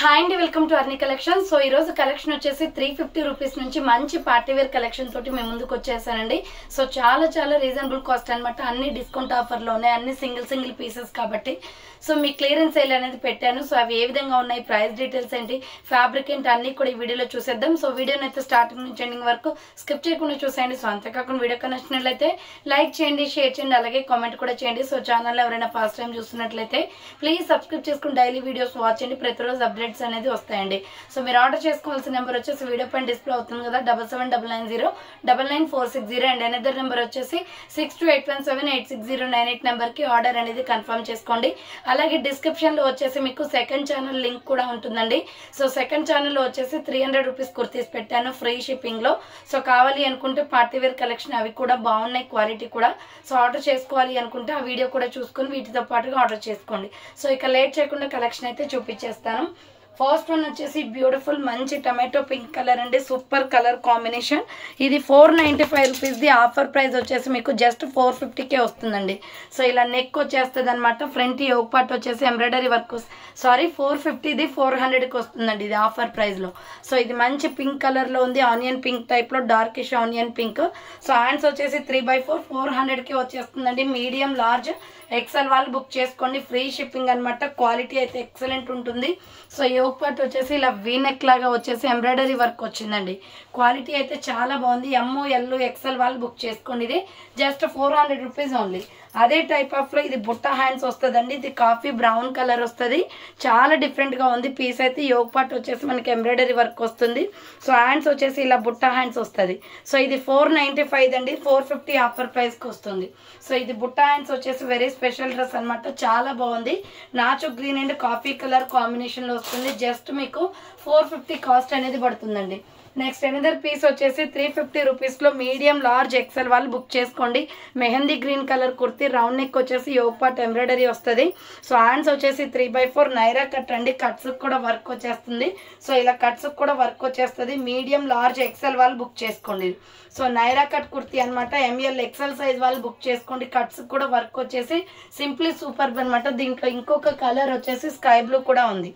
Hi అండి, welcome to అర్ని collection. So ఈ రోజు కలెక్షన్ వచ్చేసి 350 రూపీస్ నుంచి మంచి పార్టీ వేర్ కలెక్షన్ తోటి మేము ముందుకు వచ్చేసానండి. సో చాలా రీజనబుల్ కాస్ట్ అనమాట. అన్ని డిస్కౌంట్ ఆఫర్లో ఉన్నాయి, అన్ని సింగిల్ పీసెస్ కాబట్టి సో మీ క్లియరెన్స్ సేల్ అనేది పెట్టాను. సో అవి ఏ విధంగా ఉన్నాయి, ప్రైస్ డీటెయిల్స్ ఏంటి, ఫ్యాబ్రిక్ ఏంటి, అన్ని కూడా ఈ వీడియోలో చూసేద్దాం. సో వీడియోని అయితే స్టార్టింగ్ నుంచి ఎండింగ్ వరకు స్కిప్ చేయకుండా చూసేయండి. సో అంతేకాకుండా వీడియో నచ్చినట్లయితే లైక్ చేయండి, షేర్ చేయండి, అలాగే కామెంట్ కూడా చేయండి. సో ఛానల్ ఎవరైనా ఫస్ట్ టైం చూస్తున్నట్లయితే ప్లీజ్ సబ్స్క్రైబ్ చేసుకుని డైలీ వీడియోస్ వాచ్ చేయండి. ప్రతిరోజు అప్డేట్స్ అనేది వస్తాయండి. సో మీరు ఆర్డర్ చేసుకోవాల్సిన నెంబర్ వచ్చేసి వీడియో పైన డిస్ప్లే అవుతుంది కదా, 7799099460 అండ్ అనదర్ నెంబర్ వచ్చేసి 6281786098 నెంబర్ కి ఆర్డర్ అనేది కన్ఫర్మ్ చేసుకోండి. అలాగే డిస్క్రిప్షన్ లో వచ్చేసి మీకు సెకండ్ ఛానల్ లింక్ కూడా ఉంటుందండి. సో సెకండ్ ఛానల్ లో వచ్చేసి 300 రూపీస్ కుర్తీస్ పెట్టాను ఫ్రీ షిప్పింగ్ లో. సో కావాలి అనుకుంటే పార్టీ వేర్ కలెక్షన్ అవి కూడా బాగున్నాయి, క్వాలిటీ కూడా. సో ఆర్డర్ చేసుకోవాలి అనుకుంటే ఆ వీడియో కూడా చూసుకుని వీటితో పాటుగా ఆర్డర్ చేసుకోండి. సో ఇక లేట్ చేయకుండా కలెక్షన్ అయితే చూపించేస్తాను. ఫస్ట్ వన్ వచ్చేసి బ్యూటిఫుల్ మంచి టమాటో పింక్ కలర్ అండి, సూపర్ కలర్ కాంబినేషన్. ఇది 495 రూపీస్ది. ఆఫర్ ప్రైస్ వచ్చేసి మీకు జస్ట్ 450కే వస్తుందండి. సో ఇలా నెక్ వచ్చేస్తుంది అనమాట. ఫ్రంట్ యోగ్ పార్ట్ వచ్చేసి ఎంబ్రాయిడరీ వర్క్, 450ది 400కి వస్తుందండి ఇది ఆఫర్ ప్రైస్ లో. సో ఇది మంచి పింక్ కలర్ లో ఉంది, ఆనియన్ పింక్ టైప్ లో, darkish onion pink. So hands వచ్చేసి 3/4 400కి వచ్చేస్తుందండి. మీడియం లార్జ్ ఎక్సెల్ వాళ్ళు బుక్ చేసుకోండి, ఫ్రీ షిప్పింగ్ అనమాట. క్వాలిటీ అయితే ఎక్సలెంట్ ఉంటుంది. సో యోగ్ పార్ట్ వచ్చేసి ఇలా వీనెక్ లాగా వచ్చేసి ఎంబ్రాయిడరీ వర్క్ వచ్చిందండి. క్వాలిటీ అయితే చాలా బాగుంది. ML ఎక్సెల్ వాళ్ళు బుక్ చేసుకోండి. ఇది జస్ట్ 400 రూపీస్ ఓన్లీ. అదే టైప్ ఆఫ్ లో ఇది బుట్ట హ్యాండ్స్ వస్తుందండి. ఇది కాఫీ బ్రౌన్ కలర్ వస్తుంది, చాలా డిఫరెంట్ గా ఉంది పీస్ అయితే. యోగ్ పార్ట్ వచ్చేసి మనకి ఎంబ్రాయిడరీ వర్క్ వస్తుంది. సో హ్యాండ్స్ వచ్చేసి ఇలా బుట్ట హ్యాండ్స్ వస్తుంది. సో ఇది 495 అండి, 450 ఆఫర్ ప్రైస్ కి వస్తుంది. సో ఇది బుట్ట హ్యాండ్స్ వచ్చేసి వెరీ స్పెషల్ డ్రెస్ అనమాట, చాలా బాగుంది. నాచు green and coffee colour combination లో వస్తుంది. జస్ట్ మీకు 450 కాస్ట్ అనేది పడుతుందండి. నెక్స్ట్ అనదర్ పీస్ వచ్చేసి 350 రూపీస్ లో మీడియం లార్జ్ ఎక్సెల్ వాళ్ళు బుక్ చేసుకోండి. Mehndi green colour kurti, round neck వచ్చేసి యోగ్ పార్ట్ ఎంబ్రాయిడరీ వస్తుంది. సో హ్యాండ్స్ వచ్చేసి 3/4 నైరా కట్ అండి, కట్స్ కూడా వర్క్ వచ్చేస్తుంది. సో ఇలా కట్స్ కూడా వర్క్ వచ్చేస్తుంది. మీడియం లార్జ్ ఎక్సెల్ వాళ్ళు బుక్ చేసుకోండి. సో నైరా కట్ కుర్తీ అనమాట. ML ఎక్సెల్ సైజ్ వాళ్ళు బుక్ చేసుకోండి. కట్స్ కూడా వర్క్ వచ్చేసి సింప్లీ సూపర్ అనమాట. దీంట్లో ఇంకొక కలర్ వచ్చేసి స్కై బ్లూ కూడా ఉంది.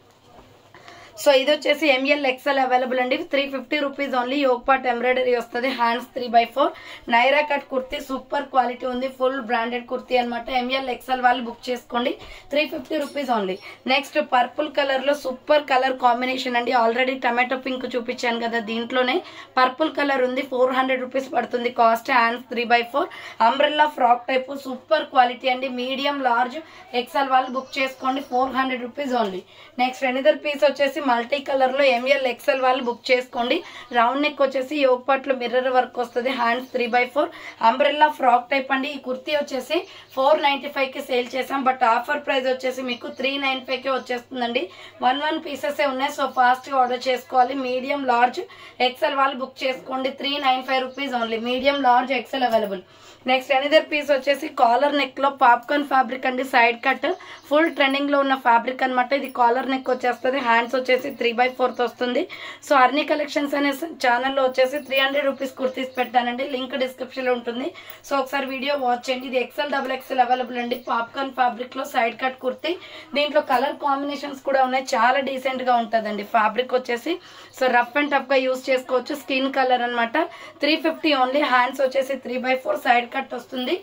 సో ఇది వచ్చేసి ML ఎక్సెల్ అవైలబుల్ అండి, 350 rupees only. Yoke part embroidery వస్తుంది, hands 3/4 Naira cut kurti, super quality ఉంది, ఫుల్ బ్రాండెడ్ కుర్తీ అనమాట. ML ఎక్సెల్ వాళ్ళు బుక్ చేసుకోండి, 350 rupees only. Next purple colour లో సూపర్ కలర్ కాంబినేషన్ అండి. ఆల్రెడీ టమాటో పింక్ చూపించాను కదా, దీంట్లోనే పర్పుల్ కలర్ ఉంది. 400 రూపీస్ పడుతుంది cost. Hands 3/4 umbrella frock type, super quality అండి. మీడియం లార్జ్ ఎక్సెల్ వాళ్ళు బుక్ చేసుకోండి, 400 rupees only. Next another piece వచ్చేసి మల్టీ కలర్ లో ML ఎక్సెల్ వాళ్ళు బుక్ చేసుకోండి. రౌండ్ నెక్ వచ్చేసి యోగ్ పార్ట్ లో మిర్రర్ వర్క్ వస్తుంది. హ్యాండ్స్ 3/4 అంబ్రెల్లా ఫ్రాక్ టైప్ అండి. ఈ కుర్తీ వచ్చేసి 495 కి సేల్ చేసాం, బట్ ఆఫర్ ప్రైస్ వచ్చేసి మీకు 395 కి వచ్చేస్తుందండి. 1 పీసెస్ ఉన్నాయి. సో ఫాస్ట్ గా ఆర్డర్ చేసుకోవాలి. మీడియం లార్జ్ ఎక్సెల్ వాళ్ళు బుక్ చేసుకోండి, 395 rupees only. Medium large XL available. Next another piece వచ్చేసి కాలర్ నెక్ లో పాప్కార్న్ ఫ్యాబ్రిక్ అండి, సైడ్ కట్, ఫుల్ ట్రెండింగ్ లో ఉన్న ఫ్యాబ్రిక్ అనమాట. ఇది కాలర్ నెక్ వచ్చేస్తుంది. హ్యాండ్స్ వచ్చేసి 3/4 వస్తుంది. సో అర్ని కలెక్షన్స్ అనే ఛానల్లో వచ్చేసి 300 రూపీస్ కుర్తీస్ పెట్టానండి, లింక్ డిస్క్రిప్షన్ లో ఉంటుంది. సో ఒకసారి వీడియో వాచ్ చేయండి. ఇది XL XXL అవైలబుల్ అండి. పాప్కార్న్ ఫ్యాబ్రిక్ లో సైడ్ కట్ కుర్తీ, దీంట్లో కలర్ కాంబినేషన్స్ కూడా ఉన్నాయి, చాలా డీసెంట్ గా ఉంటుందండి ఫ్యాబ్రిక్ వచ్చేసి. సో రఫ్ అండ్ టఫ్ గా యూజ్ చేసుకోవచ్చు. స్కిన్ కలర్ అనమాట. 350 ఓన్లీ. హ్యాండ్స్ వచ్చేసి 3/4 సైడ్ కట్ వస్తుంది.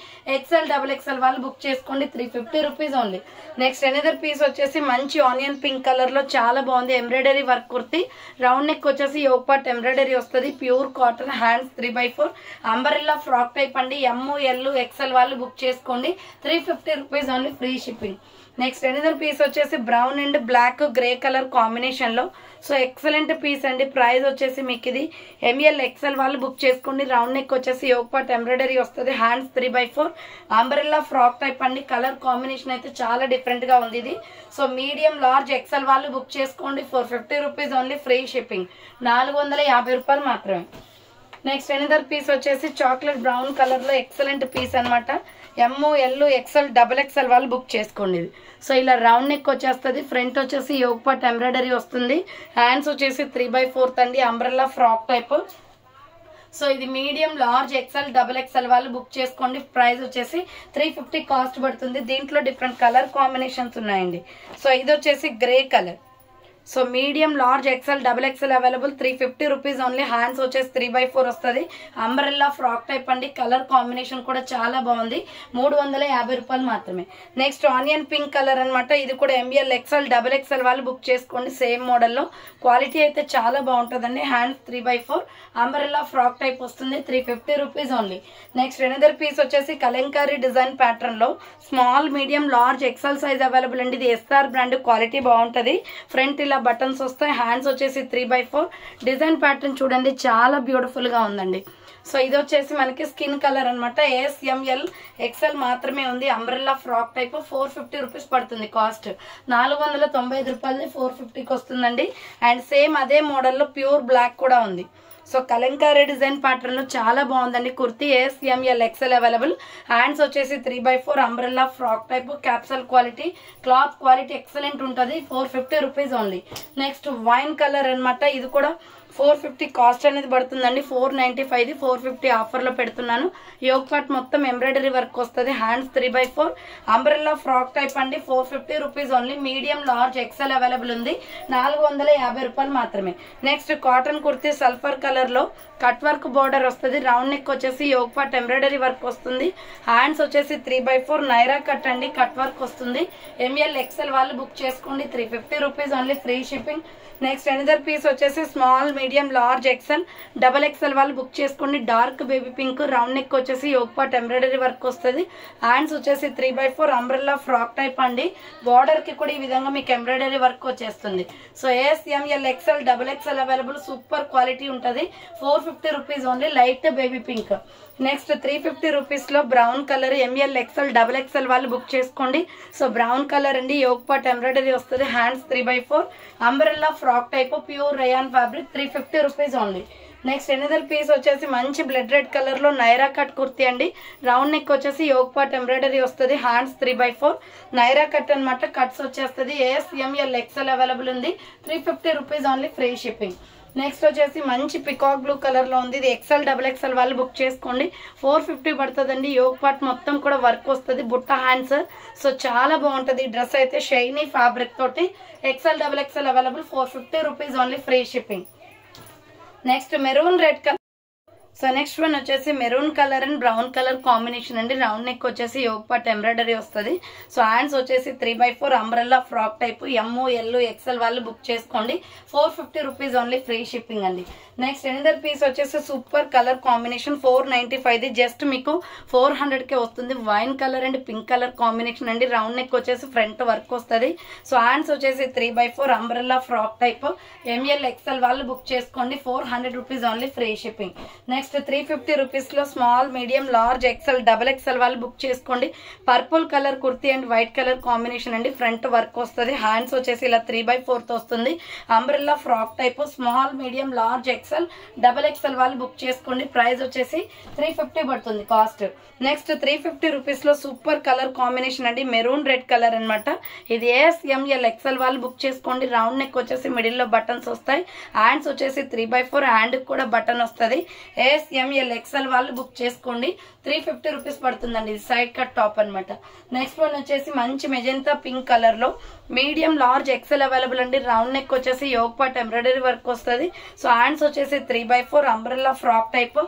XL XXL వాళ్ళు బుక్ చేసుకోండి, 350 rupees only. Next another piece వచ్చేసి మంచి ఆనియన్ పింక్ కలర్ లో చాలా బాగుంది. Embroidery work kurti, round neck వచ్చేసి యోగ్ పార్ట్ ఎంబ్రాయిడరీ వస్తుంది, pure cotton. Hands 3/4 umbrella frock type అండి. ML XL వాళ్ళు బుక్ చేసుకోండి, 350 rupees only, free shipping. Next another piece వచ్చేసి brown and black grey colour combination లో. సో ఎక్సలెంట్ పీస్ అండి. Price వచ్చేసి మీకు ఇది ML XL వాళ్ళు బుక్ చేసుకోండి. రౌండ్ నెక్ వచ్చేసి యోగ్ పార్ట్ ఎంబ్రాయిడరీ వస్తుంది. హ్యాండ్స్ 3/4 అంబ్రెల్లా ఫ్రాక్ టైప్ అండి. కలర్ కాంబినేషన్ అయితే చాలా డిఫరెంట్ గా ఉంది ఇది. సో మీడియం లార్జ్ XL వాళ్ళు బుక్ చేసుకోండి, 450 రూపీస్ ఓన్లీ, ఫ్రీ షిప్పింగ్. 450 రూపాయలు మాత్రమే. నెక్స్ట్ అనదర్ పీస్ వచ్చేసి చాక్లెట్ బ్రౌన్ కలర్ లో ఎక్సలెంట్ పీస్ అనమాట. ML XL XXL వాళ్ళు బుక్ చేసుకోండి. సో ఇలా రౌండ్ నెక్ వచ్చేస్తుంది. ఫ్రంట్ వచ్చేసి యోగ్ పార్ట్ ఎంబ్రాయిడరీ వస్తుంది. హ్యాండ్స్ వచ్చేసి 3/4 అండి, అంబ్రెల్లా ఫ్రాక్ టైప్. సో ఇది మీడియం లార్జ్ XL XXL వాళ్ళు బుక్ చేసుకోండి. ప్రైస్ వచ్చేసి 350 కాస్ట్ పడుతుంది. దీంట్లో డిఫరెంట్ కలర్ కాంబినేషన్స్ ఉన్నాయండి. సో ఇది వచ్చేసి grey colour, so medium large XL double XL available 350 rupees only. Hands వచ్చేసి 3/4 వస్తుంది. అంబ్రెల్లా ఫ్రాక్ టైప్ అండి. కలర్ కాంబినేషన్ కూడా చాలా బాగుంది. 350 రూపాయలు మాత్రమే. నెక్స్ట్ ఆనియన్ పింక్ కలర్ అనమాట. ఇది కూడా ఎంఎల్ ఎక్సెల్ డబుల్ ఎక్సెల్ వాళ్ళు బుక్ చేసుకోండి. సేమ్ మోడల్లో క్వాలిటీ అయితే చాలా బాగుంటుందండి. హ్యాండ్స్ 3/4 అంబ్రెల్లా ఫ్రాక్ టైప్ వస్తుంది. 350 rupees only. Next another piece వచ్చేసి కలంకారీ డిజైన్ ప్యాటర్న్ లో small medium large XL size available అండి. ఇది ఎస్ఆర్ బ్రాండ్. క్వాలిటీ బాగుంటుంది. ఫ్రంట్ ఇలా బటన్స్ వస్తాయి. హ్యాండ్స్ వచ్చేసి 3/4. డిజైన్ ప్యాటర్న్ చూడండి చాలా బ్యూటిఫుల్ గా ఉందండి. సో ఇది వచ్చేసి మనకి స్కిన్ కలర్ అనమాట. ఎస్ఎంఎల్ ఎక్సెల్ మాత్రమే ఉంది. అంబ్రెల్లా ఫ్రాక్ టైప్ 450 రూపీస్ పడుతుంది. కాస్ట్ 495 రూపాయలది 450కి వస్తుందండి. అండ్ సేమ్ అదే మోడల్లో ప్యూర్ బ్లాక్ కూడా ఉంది. సో కలంకారీ డిజైన్ ప్యాటర్న్ లో చాలా బాగుందండి. Kurti S M L XL available. Hands వచ్చేసి 3/4 umbrella frock type. Capsule quality, cloth quality excellent ఉంటుంది. 450 rupees only. Next wine colour అనమాట. ఇది కూడా 450 కాస్ట్ అనేది పడుతుందండి. 495 450 ఆఫర్ లో పెడుతున్నాను. యోగ్ పార్ట్ మొత్తం ఎంబ్రాయిడరీ వర్క్ వస్తుంది. హ్యాండ్స్ 3/4 అంబ్రెల్లా ఫ్రాక్ టైప్ అండి. 450 rupees only. Medium large XL available ఉంది. 450 రూపాయలు మాత్రమే. Next cotton kurti sulphur colour లో కట్ వర్క్ బోర్డర్ వస్తుంది. రౌండ్ నెక్ వచ్చేసి యోగ్ పార్ట్ ఎంబ్రాయిడరీ వర్క్ వస్తుంది. హ్యాండ్స్ వచ్చేసి 3/4 నైరా కట్ అండి. కట్ వర్క్ వస్తుంది. ఎంఎల్ ఎక్సెల్ వాళ్ళు బుక్ చేసుకోండి. 350 rupees only. Free shipping. Next another piece వచ్చేసి small medium large XL double XL వాళ్ళు బుక్ చేసుకోండి. Dark baby pink. Round neck వచ్చేసి యోగ్ పార్ట్ ఎంబ్రాయిడరీ వర్క్ వస్తుంది. హ్యాండ్స్ వచ్చేసి 3/4 అంబ్రెల్లా ఫ్రాక్ టైప్ అండి. బార్డర్ కి కూడా ఈ విధంగా మీకు ఎంబ్రాయిడరీ వర్క్ వచ్చేస్తుంది. So S M L XL double XL available. Super quality ఉంటుంది. 450 rupees only. Light baby pink. Next 350 rupees లో brown colour M L XL double XL వాళ్ళు బుక్ చేసుకోండి. సో బ్రౌన్ కలర్ అండి. యోగ్ పార్ట్ ఎంబ్రాయిడరీ వస్తుంది. Hands 3/4 umbrella frock type pure rayon fabric. 350 rupees only. Next another piece వచ్చేసి మంచి blood red colour లో Naira cut kurti అండి. Round neck వచ్చేసి yoke part embroidery వస్తుంది. హ్యాండ్స్ 3/4 నైరా కట్ అనమాట. కట్స్ వచ్చేస్తుంది. ఎస్ఎంఎల్ ఎక్సెల్ అవైలబుల్ ఉంది. 350 rupees only. Free shipping. Next వచ్చేసి మంచి పికాక్ బ్లూ కలర్ లో ఉంది. ఇది ఎక్సెల్ డబుల్ ఎక్సెల్ వాళ్ళు బుక్ చేసుకోండి. 450 పడుతుందండి. యోగ్ పార్ట్ మొత్తం కూడా వర్క్ వస్తుంది. బుట్ట హ్యాండ్స్. సో చాలా బాగుంటుంది. డ్రెస్ అయితే షైనీ ఫ్యాబ్రిక్ తోటి. XL double XL available. 450 rupees only. Free shipping. Next maroon red colour. So next one వచ్చేసి maroon colour and brown colour combination అండి. రౌండ్ నెక్ వచ్చేసి యోగ్ పార్ట్ ఎంబ్రాయిడరీ వస్తుంది. So hands వచ్చేసి 3/4 umbrella frock type. ML XL వాళ్ళు book చేసుకోండి. 450 rupees only. Free shipping అండి. Next another piece వచ్చేసి super colour combination. 495 just మీకు 400కే వస్తుంది. Wine colour and pink colour combination అండి. రౌండ్ నెక్ వచ్చేసి ఫ్రంట్ వర్క్ వస్తుంది. సో హ్యాండ్స్ వచ్చేసి 3/4 umbrella frock type. ML XL వాళ్ళు బుక్ చేసుకోండి. 400 rupees only. Free shipping. Next 350 rupees లో small medium large XL double XL వాళ్ళు బుక్ చేసుకోండి. Purple colour kurti and white colour combination అండి. Front work వస్తుంది. Hands వచ్చేసి ఇలా 3/4 వస్తుంది. Umbrella frock type. Small medium large XL double XL వాళ్ళు book చేసుకోండి. ప్రైస్ వచ్చేసి 350 పడుతుంది కాస్ట్. నెక్స్ట్ 350 రూపీస్ లో సూపర్ కలర్ కాంబినేషన్ అండి. మెరూన్ రెడ్ కలర్ అనమాట. ఇది ఎస్ఎంఎల్ ఎక్సెల్ వాళ్ళు బుక్ చేసుకోండి. రౌండ్ నెక్ వచ్చేసి మిడిల్ లో బటన్స్ వస్తాయి. హ్యాండ్స్ వచ్చేసి 3/4 హ్యాండ్ కూడా బటన్ వస్తుంది. ఎస్ఎంఎల్ ఎక్సెల్ వాళ్ళు బుక్ చేసుకోండి. 350 రూపీస్ పడుతుందండి. ఇది సైడ్ కట్ టాప్ అనమాట. నెక్స్ట్ వన్ వచ్చేసి మంచి మెజెంతా పింక్ కలర్ లో మీడియం లార్జ్ ఎక్సెల్ అవైలబుల్ అండి. రౌండ్ నెక్ వచ్చేసి యోగ్ పార్ట్ ఎంబ్రాయిడరీ వర్క్ వస్తుంది. సో హ్యాండ్స్ వచ్చేసి 3/4 umbrella frock type.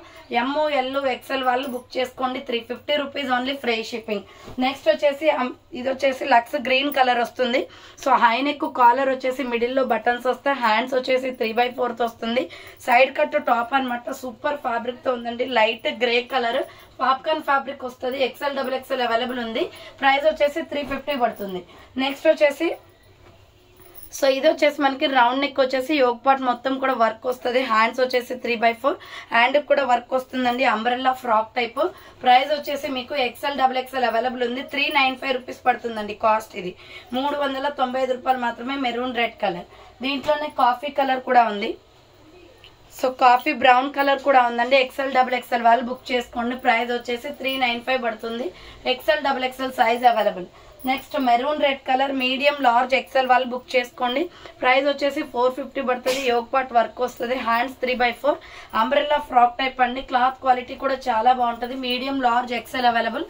ML XL వాళ్ళు బుక్ చేసుకోండి. 350 rupees only. Free shipping. Next వచ్చేసి ఇది వచ్చేసి లక్స్ గ్రీన్ కలర్ వస్తుంది. సో హై నెక్ కాలర్ వచ్చేసి మిడిల్ లో బటన్స్ వస్తాయి. హ్యాండ్స్ వచ్చేసి 3/4 వస్తుంది. సైడ్ కట్ టాప్ అనమాట. సూపర్ ఫ్యాబ్రిక్ తో ఉందండి. Light grey colour popcorn fabric వస్తుంది. ఎక్సెల్ డబుల్ ఎక్సెల్ అవైలబుల్ ఉంది. ప్రైస్ వచ్చేసి 350 పడుతుంది. నెక్స్ట్ వచ్చేసి సో ఇది వచ్చేసి మనకి రౌండ్ నెక్ వచ్చేసి యోగ్ పార్ట్ మొత్తం కూడా వర్క్ వస్తుంది. హ్యాండ్స్ వచ్చేసి 3/4 హ్యాండ్ కూడా వర్క్ వస్తుందండి. Umbrella frock type. ప్రైస్ వచ్చేసి మీకు ఎక్సెల్ డబుల్ ఎక్సెల్ అవైలబుల్ ఉంది. 395 రూపీస్ పడుతుందండి కాస్ట్. ఇది 395 రూపాయలు మాత్రమే. Maroon red colour. దీంట్లోనే కాఫీ కలర్ కూడా ఉంది. సో కాఫీ బ్రౌన్ కలర్ కూడా ఉందండి. ఎక్సెల్ డబుల్ ఎక్సెల్ వాళ్ళు బుక్ చేసుకోండి. ప్రైస్ వచ్చేసి 395 పడుతుంది. XL double XL size available. Next maroon red colour medium large XL వాళ్ళు బుక్ చేసుకోండి. ప్రైస్ వచ్చేసి 450 పడుతుంది. యోగ్ పార్ట్ వర్క్ వస్తుంది. హ్యాండ్స్ 3/4 అంబ్రెల్లా ఫ్రాక్ టైప్ అండి. క్లాత్ క్వాలిటీ కూడా చాలా బాగుంటుంది. Medium large XL available.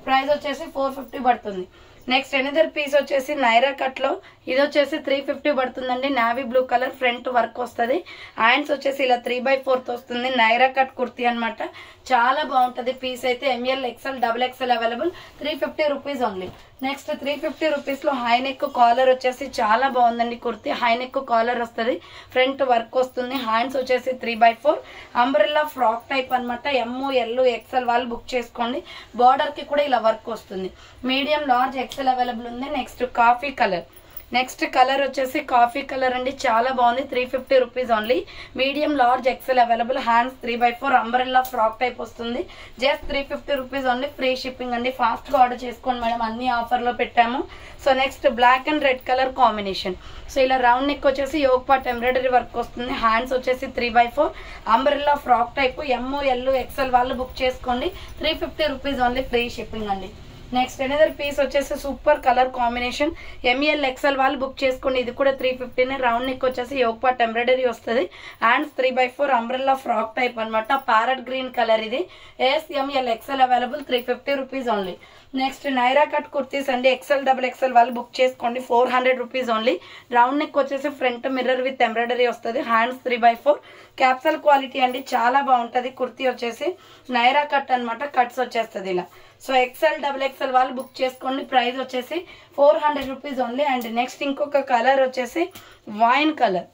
Price వచ్చేసి 450 పడుతుంది. నెక్స్ట్ ఎనదర్ పీస్ వచ్చేసి నైరా కట్ లో ఇది వచ్చేసి 350 పడుతుందండి. Navy blue colour front work వస్తుంది. హ్యాండ్స్ వచ్చేసి ఇలా 3/4 వస్తుంది. నైరా కట్ కుర్తీ అనమాట. చాలా బాగుంటది పీస్ అయితే. M L XL double XL available 350 rupees only. Next 350 rupees లో హై నెక్ కాలర్ వచ్చేసి చాలా బాగుందండి కుర్తీ. హై నెక్ కాలర్ వస్తుంది, ఫ్రంట్ వర్క్ వస్తుంది. హ్యాండ్స్ వచ్చేసి 3/4 అంబ్రెల్లా ఫ్రాక్ టైప్ అనమాట. ML XL వాళ్ళు బుక్ చేసుకోండి. బార్డర్ కి కూడా ఇలా వర్క్ వస్తుంది. మీడియం లార్జ్ XL అవైలబుల్ ఉంది. Next coffee colour. Next colour వచ్చేసి కాఫీ కలర్ అండి. చాలా బాగుంది. 350 rupees only. Medium large XL available. Hands 3/4 umbrella frock type వస్తుంది. Just 350 rupees only. Free shipping అండి. ఫాస్ట్ గా ఆర్డర్ చేసుకోండి మేడం, అన్ని ఆఫర్ లో పెట్టాము. So next black and red colour combination. So ఇలా రౌండ్ నెక్ వచ్చేసి యోగ్ పార్ట్ ఎంబ్రాయిడరీ వర్క్ వస్తుంది. హ్యాండ్స్ వచ్చేసి 3/4 umbrella frock type. ML XL వాళ్ళు బుక్ చేసుకోండి. 350 రూపీస్ ఓన్లీ. ఫ్రీ షిప్పింగ్ అండి. నెక్స్ట్ ఎనదర్ పీస్ వచ్చేసి super colour combination. ML XL వాళ్ళు book చేసుకోండి. ఇది కూడా 350. రౌండ్ నెక్ వచ్చేసి యోగ్ పార్ట్ ఎంబ్రాయిడరీ వస్తుంది. హ్యాండ్స్ 3/4 అంబ్రెల్లా ఫ్రాక్ టైప్ అనమాట. ప్యారెట్ గ్రీన్ కలర్ ఇది. ML XL available 350 rupees only. Next Naira cut kurtis అండి. XL డబుల్ XL వాళ్ళు బుక్ చేసుకోండి. 400 రూపీస్ ఓన్లీ. రౌండ్ నెక్ వచ్చేసి ఫ్రంట్ మిర్రర్ విత్ ఎంబ్రాయిడరీ వస్తుంది. Hands 3/4 capsule quality అండి. చాలా బాగుంటది కుర్తీ వచ్చేసి. నైరా కట్ అనమాట. కట్స్ వచ్చేస్తుంది ఇలా. సో XL డబుల్ XL వాళ్ళు బుక్ చేసుకోండి. ప్రైస్ వచ్చేసి 400 రూపీస్ ఓన్లీ. అండ్ నెక్స్ట్ ఇంకొక కలర్ వచ్చేసి wine colour.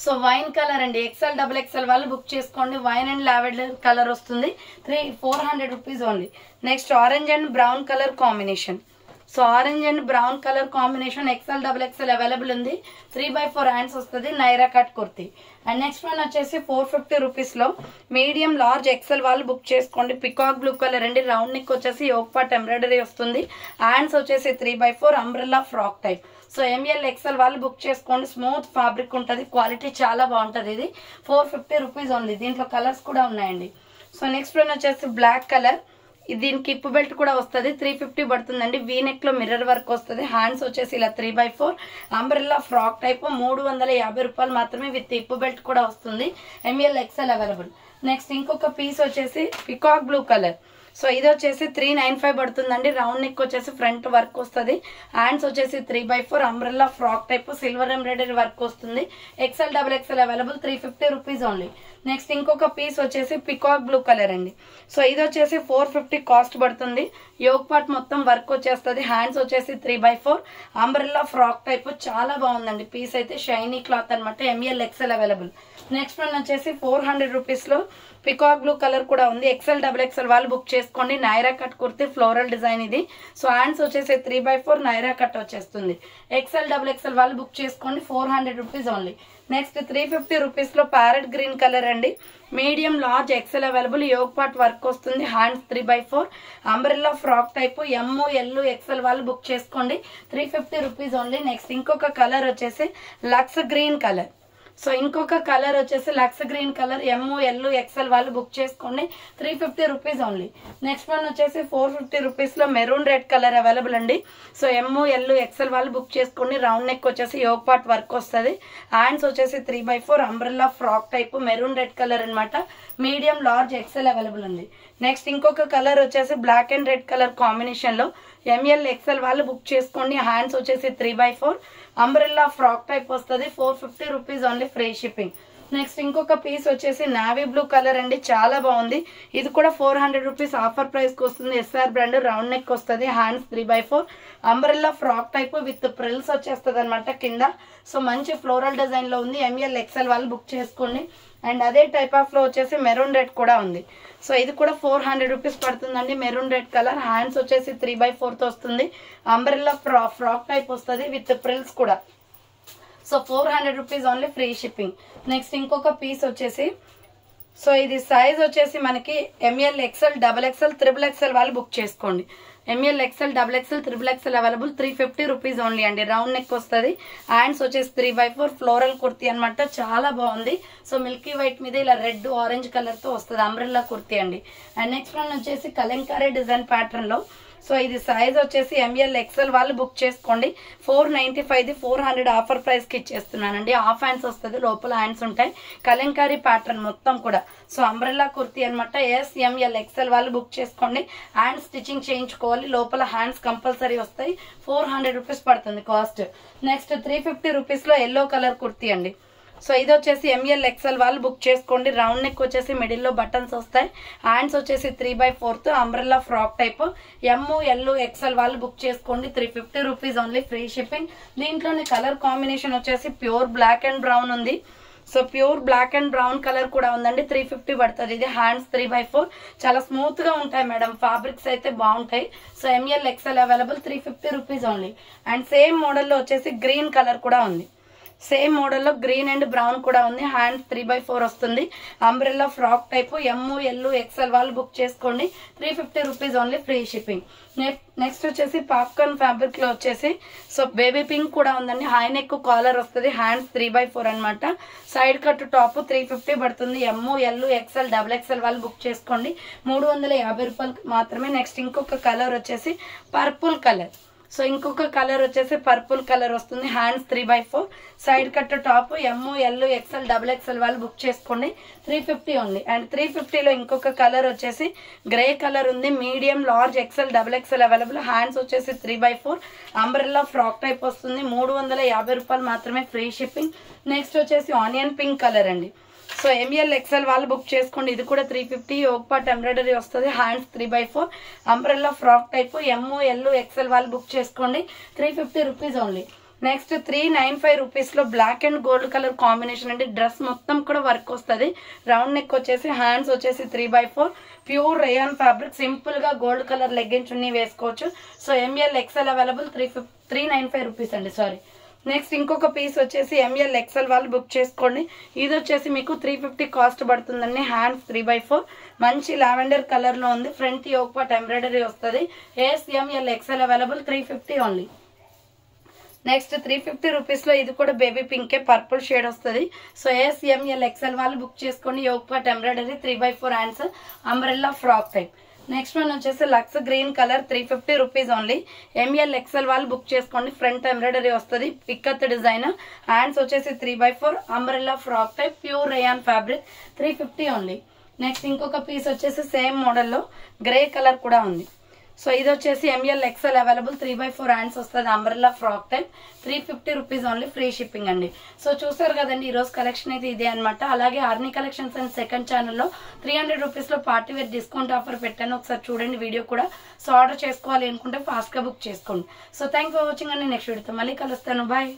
So wine colour అండి. XL డబుల్ XL వాళ్ళు బుక్ చేసుకోండి. వైన్ అండ్ లావెండర్ కలర్ వస్తుంది. 400 rupees only. Next orange and brown colour combination. So orange and brown colour combination. XL double XL available ఉంది. 3/4 hands వస్తుంది. Naira cut kurti. And next one వచ్చేసి 450 rupees లో medium large XL వాళ్ళు book చేసుకోండి. Peacock blue colour అండి. Round neck వచ్చేసి yoke part embroidery వస్తుంది. Hands వచ్చేసి 3/4 umbrella frock type. So ML XL వాళ్ళు బుక్ చేసుకోండి. స్మూత్ ఫ్యాబ్రిక్ ఉంటుంది. క్వాలిటీ చాలా బాగుంటుంది. ఇది 450 రూపీస్ ఓన్లీ. దీంట్లో కలర్స్ కూడా ఉన్నాయండి. సో నెక్స్ట్ వన్ వచ్చేసి బ్లాక్ కలర్. దీనికి ఇప్పు బెల్ట్ కూడా వస్తుంది. 350 పడుతుందండి. వీ నెక్ లో మిర్రర్ వర్క్ వస్తుంది. హ్యాండ్స్ వచ్చేసి ఇలా 3/4 అంబ్రెల్లా ఫ్రాక్ టైప్. 350 రూపాయలు మాత్రమే విత్ ఇప్పు బెల్ట్ కూడా వస్తుంది. ML XL available. నెక్స్ట్ ఇంకొక పీస్ వచ్చేసి పికాక్ బ్లూ కలర్. సో ఇది వచ్చేసి 395 పడుతుందండి. రౌండ్ నెక్ వచ్చేసి ఫ్రంట్ వర్క్ వస్తుంది. హ్యాండ్స్ వచ్చేసి 3/4 umbrella frock type. Silver embroidery work వస్తుంది. XL double XL available 350 rupees only. Next ఇంకొక పీస్ వచ్చేసి పికాక్ బ్లూ కలర్ అండి. సో ఇది వచ్చేసి 450 కాస్ట్ పడుతుంది. యోగ్ పార్ట్ మొత్తం వర్క్ వచ్చేస్తుంది. హ్యాండ్స్ వచ్చేసి 3/4 అంబ్రెల్లా ఫ్రాక్ టైప్. చాలా బాగుందండి పీస్ అయితే. షైనీ క్లాత్ అనమాట. ML XL available. Next one వచ్చేసి 400 రూపీస్ లో పికాక్ బ్లూ కలర్ కూడా ఉంది. XL డబుల్ XL వాళ్ళు బుక్ చేసుకోండి. Naira cut kurti floral design ఇది. సో హ్యాండ్స్ వచ్చేసి 3/4 నైరా కట్ వచ్చేస్తుంది. XL డబుల్ XL వాళ్ళు బుక్ చేసుకోండి. 400 రూపీస్ ఓన్లీ. నెక్స్ట్ 350 రూపీస్ లో ప్యారెట్ గ్రీన్ కలర్ అండి. Medium large XL available. Yoke part work వస్తుంది. Hands 3/4 umbrella frock type. ML XL వాళ్ళు బుక్ చేసుకోండి. 350 రూపీస్ ఓన్లీ. నెక్స్ట్ ఇంకొక కలర్ వచ్చేసి లక్స్ గ్రీన్ కలర్. సో ఇంకొక కలర్ వచ్చేసి Lux green colour. ML XL వాళ్ళు book చేసుకోండి. 350 రూపీస్ ఓన్లీ. నెక్స్ట్ వన్ వచ్చేసి 450 రూపీస్ లో మెరూన్ రెడ్ కలర్ అవైలబుల్ అండి. సో ML XL వాళ్ళు బుక్ చేసుకోండి. రౌండ్ నెక్ వచ్చేసి యోగ్ పార్ట్ వర్క్ వస్తుంది. హ్యాండ్స్ వచ్చేసి 3/4 umbrella frock type. Maroon red colour అనమాట. మీడియం లార్జ్ XL అవైలబుల్ ఉంది. నెక్స్ట్ ఇంకొక కలర్ వచ్చేసి black and red colour combination లో ML XL వాళ్ళు బుక్ చేసుకోండి. హ్యాండ్స్ వచ్చేసి 3/4 అంబ్రెల్లా ఫ్రాక్ టైప్ వస్తుంది. 450 rupees only. Free shipping. Next ఇంకొక పీస్ వచ్చేసి నావీ బ్లూ కలర్ అండి. చాలా బాగుంది. ఇది కూడా 400 రూపీస్ ఆఫర్ ప్రైస్ కి వస్తుంది. SR brand. రౌండ్ నెక్ వస్తుంది. Hands 3/4 umbrella frock type with frills వచ్చేస్తుంది అనమాట కింద. సో మంచి ఫ్లోరల్ డిజైన్ లో ఉంది. ML XL వాళ్ళు బుక్ చేసుకోండి. అండ్ అదే టైప్ ఆఫ్ లో వచ్చేసి మెరూన్ రెడ్ కూడా ఉంది. సో ఇది కూడా 400 రూపీస్ పడుతుందండి. Maroon red colour. హ్యాండ్స్ వచ్చేసి 3/4 తో వస్తుంది. అంబ్రెల్లా ఫ్రాక్ టైప్ వస్తుంది విత్ ప్రిల్స్ కూడా. So 400 rupees only. Free shipping. Next ఇంకొక పీస్ వచ్చేసి సో ఇది సైజ్ వచ్చేసి మనకి ML XL double XL triple XL వాళ్ళు బుక్ చేసుకోండి. ML XL double XL triple XL available. 350 rupees only అండి. రౌండ్ నెక్ వస్తుంది. హ్యాండ్స్ వచ్చేసి 3/4 ఫ్లోరల్ కుర్తీ అనమాట. చాలా బాగుంది. సో మిల్కీ వైట్ మీద ఇలా రెడ్ ఆరెంజ్ కలర్ తో వస్తుంది. అంబ్రెల్లా కుర్తీ అండి. అండ్ నెక్స్ట్ వన్ వచ్చేసి కలంకారీ డిజైన్ ప్యాటర్న్ లో సో ఇది సైజ్ వచ్చేసి ఎంఎల్ ఎక్సెల్ వాళ్ళు బుక్ చేసుకోండి. 495 400 ఆఫర్ ప్రైస్కి ఇచ్చేస్తున్నానండి. హాఫ్ హ్యాండ్స్ వస్తుంది, లోపల హ్యాండ్స్ ఉంటాయి. కలంకారీ ప్యాటర్న్ మొత్తం కూడా. సో అంబ్రెల్లా కుర్తీ అనమాట. ఎంఎల్ ఎక్సెల్ వాళ్ళు బుక్ చేసుకోండి. హ్యాండ్ స్టిచ్చింగ్ చేయించుకోవాలి, లోపల హ్యాండ్స్ కంపల్సరీ వస్తాయి. 400 రూపీస్ పడుతుంది కాస్ట్. నెక్స్ట్ 350 రూపీస్లో ఎల్లో కలర్ కుర్తీ అండి. సో ఇది వచ్చేసి ఎంఎల్ ఎక్సెల్ వాళ్ళు బుక్ చేసుకోండి. రౌండ్ నెక్ వచ్చేసి మిడిల్లో బటన్స్ వస్తాయి. హ్యాండ్స్ వచ్చేసి 3/4 umbrella frock type. L XL వాళ్ళు బుక్ చేసుకోండి. 350 రూపీస్ ఓన్లీ, ఫ్రీ షిప్పింగ్. దీంట్లోనే కలర్ కాంబినేషన్ వచ్చేసి ప్యూర్ బ్లాక్ అండ్ బ్రౌన్ ఉంది. So pure black and brown colour కూడా ఉందండి. 350 పడుతుంది. ఇది హ్యాండ్స్ 3/4 చాలా స్మూత్ గా ఉంటాయి మేడం, ఫ్యాబ్రిక్స్ అయితే బాగుంటాయి. So M L XL available, 350 rupees only. And same మోడల్లో వచ్చేసి గ్రీన్ కలర్ కూడా ఉంది. సేమ్ మోడల్లో గ్రీన్ అండ్ బ్రౌన్ కూడా ఉంది. హ్యాండ్స్ 3/4 వస్తుంది. Umbrella frock type. L XL వాళ్ళు బుక్ చేసుకోండి. 350 rupees only, free shipping. Next వచ్చేసి పాప్కార్న్ ఫ్యాబ్రిక్ లో వచ్చేసి సో బేబీ పింక్ కూడా ఉందండి. హై నెక్ కాలర్ వస్తుంది. హ్యాండ్స్ 3/4 అనమాట. సైడ్ కట్ టాప్ 350 పడుతుంది. ఎల్ ఎక్సెల్ XXL వాళ్ళు బుక్ చేసుకోండి. 350 రూపాయలు మాత్రమే. నెక్స్ట్ ఇంకొక కలర్ వచ్చేసి పర్పుల్ కలర్. సో ఇంకొక కలర్ వచ్చేసి పర్పుల్ కలర్ వస్తుంది. Hands 3/4, side cut top. L XL XXL వాళ్ళు బుక్ చేసుకోండి. 350 ఓన్లీ. అండ్ 350లో ఇంకొక కలర్ వచ్చేసి గ్రే కలర్ ఉంది. Medium, large, XXL available. Hands వచ్చేసి 3/4 అంబ్రెల్లా ఫ్రాక్ టైప్ వస్తుంది. 350 రూపాయలు మాత్రమే, ఫ్రీ షిప్పింగ్. నెక్స్ట్ వచ్చేసి ఆనియన్ పింక్ కలర్ అండి. సో ఎంఎల్ ఎక్సెల్ వాళ్ళు బుక్ చేసుకోండి. ఇది కూడా 350. యోగ్ పార్ట్ ఎంబ్రాయిడరీ వస్తుంది. Hands 3/4 umbrella frock type. L XL వాళ్ళు బుక్ చేసుకోండి. 350 రూపీస్ ఓన్లీ. నెక్స్ట్ 395 రూపీస్లో black and gold colour combination అండి. డ్రెస్ మొత్తం కూడా వర్క్ వస్తుంది. రౌండ్ నెక్ వచ్చేసి, హ్యాండ్స్ వచ్చేసి 3/4 ప్యూర్ రేయాన్ ఫ్యాబ్రిక్. సింపుల్ గా గోల్డ్ కలర్ లెగ్గిన్ చున్నీ వేసుకోవచ్చు. So M L XL available, 395 rupees అండి. సారీ. నెక్స్ట్ ఇంకొక పీస్ వచ్చేసి ఎంఎల్ ఎక్సెల్ వాళ్ళు బుక్ చేసుకోండి. ఇది వచ్చేసి మీకు 350 కాస్ట్ పడుతుందండి. హ్యాండ్స్ 3/4 మంచి లావెండర్ కలర్ లో ఉంది. ఫ్రంట్ యోగ్ పార్ట్ ఎంబ్రాయిడరీ వస్తుంది. M L XL available, 350 only. Next 350 రూపీస్లో ఇది కూడా బేబీ పింకే, పర్పుల్ షేడ్ వస్తుంది. సో ఎంఎల్ ఎక్సెల్ వాళ్ళు బుక్ చేసుకోండి. Yoke part embroidery, 3/4 hands umbrella frock type. Next one వచ్చేసి Lux green colour, 350 rupees only. M L XL వాళ్ళు బుక్ చేసుకోండి. ఫ్రంట్ ఎంబ్రాయిడరీ వస్తుంది, పిక్కత్ డిజైన్. హ్యాండ్స్ వచ్చేసి 3/4 umbrella frock type, pure rayon fabric, 350 only. Next ఇంకొక piece వచ్చేసి same మోడల్లో grey colour కూడా ఉంది. సో ఇది వచ్చేసి ఎంఎల్ ఎక్సెల్ అవైలబుల్, 3/4 హ్యాండ్స్ వస్తుంది. Umbrella frock type, 350 rupees only, free shipping అండి. సో చూసారు కదండి, ఈ రోజు కలెక్షన్ అయితే ఇదే అనమాట. అలాగే ఆర్ని కలెక్షన్స్ అండ్ సెకండ్ ఛానల్లో 300 రూపీస్లో పార్టీ వేర్ డిస్కౌంట్ ఆఫర్ పెట్టాను. ఒకసారి చూడండి వీడియో కూడా. సో ఆర్డర్ చేసుకోవాలి అనుకుంటే ఫాస్ట్గా బుక్ చేసుకోండి. సో థ్యాంక్ ఫర్ వాచింగ్ అండి. నెక్స్ట్ వీడియోతో మళ్ళీ కలుస్తాను. బాయ్.